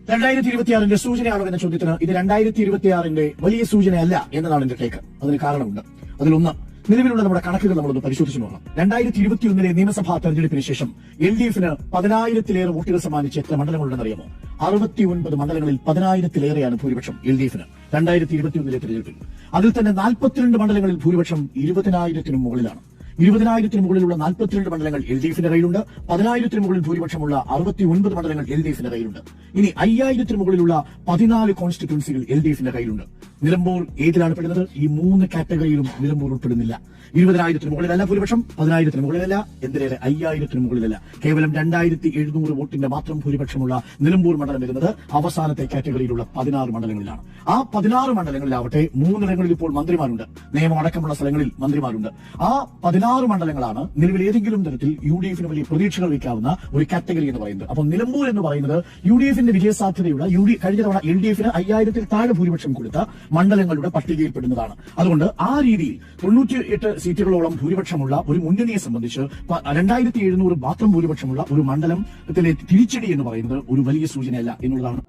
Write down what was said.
2026 സൂചനയാണോ എന്ന ചോദ്യത്തിന് ഇത് 2026 വലിയ സൂചനയല്ല എന്നതാണ് എന്റെ ടേക്ക്. അതിന് കാരണമുണ്ട്. അതിലൊന്ന്, നിലവിലുള്ള നമ്മുടെ കണക്കുകൾ നമ്മളൊന്ന് പരിശോധിച്ചു നോക്കാം. 2021 നിയമസഭാ തെരഞ്ഞെടുപ്പിന് ശേഷം LDF-ന് 10,000-ലേറെ വോട്ടുകൾ സമ്മാനിച്ച് എത്ര മണ്ഡലങ്ങളുണ്ടെന്നറിയാമോ? 69 മണ്ഡലങ്ങളിൽ 10,000-ലേറെയാണ് ഭൂരിപക്ഷം LDF-ന് 2021 തെരഞ്ഞെടുപ്പിൽ. അതിൽ തന്നെ 42 മണ്ഡലങ്ങളിൽ ഭൂരിപക്ഷം 20,000-ന് മുകളിലാണ്. 20,000-ന് മുകളിലുള്ള 42 മണ്ഡലങ്ങൾ LDF-ന്റെ കയ്യിലുണ്ട്. 10,000-ന് മുകളിൽ ഭൂരിപക്ഷമുള്ള 69 മണ്ഡലങ്ങൾ LDF-ന്റെ കയ്യിലുണ്ട്. ഇനി 5,000-ന് മുകളിലുള്ള 14 കോൺസ്റ്റിറ്റ്യുവൻസികൾ LDF-ന്റെ കയ്യിലുണ്ട്. നിലമ്പൂർ ഏതിലാണ് പെടുന്നത്? ഈ 3 കാറ്റഗറിയിലും നിലമ്പൂർ ഉൾപ്പെടുന്നില്ല. 20,000-ന് മുകളിലല്ല ഭൂരിപക്ഷം, 10,000-ന് മുകളിലല്ല, എന്തിനേറെ 5,000-ന് മുകളിലല്ല. കേവലം 2,700 വോട്ടിന്റെ മാത്രം ഭൂരിപക്ഷമുള്ള നിലമ്പൂർ മണ്ഡലം വരുന്നത് അവസാനത്തെ കാറ്റഗറിയിലുള്ള 16 മണ്ഡലങ്ങളിലാണ്. ആ 16 മണ്ഡലങ്ങളിലാവട്ടെ 3 ഇപ്പോൾ മന്ത്രിമാരുണ്ട്. നിയമം അടക്കമുള്ള സ്ഥലങ്ങളിൽ മന്ത്രിമാരുണ്ട്. ആ 16 മണ്ഡലങ്ങളാണ് നിലവിൽ ഏതെങ്കിലും തരത്തിൽ UDF-ന് വലിയ പ്രതീക്ഷകൾ വയ്ക്കാവുന്ന ഒരു കാറ്റഗറി എന്ന് പറയുന്നത്. അപ്പോൾ നിലമ്പൂർ എന്ന് പറയുന്നത് UDF-ന്റെ വിജയസാധ്യതയുള്ള കഴിഞ്ഞ തവണ LDF-ന് 5,000-ൽ താഴെ ഭൂരിപക്ഷം കൊടുത്ത മണ്ഡലങ്ങളുടെ പട്ടികയിൽപ്പെടുന്നതാണ്. അതുകൊണ്ട് ആ രീതിയിൽ 98 സീറ്റുകളോളം ഭൂരിപക്ഷമുള്ള ഒരു മുന്നണിയെ സംബന്ധിച്ച് 2,700 മാത്രം ഭൂരിപക്ഷമുള്ള ഒരു മണ്ഡലത്തിലെ തിരിച്ചടി എന്ന് പറയുന്നത് ഒരു വലിയ സൂചനയല്ല എന്നുള്ളതാണ്.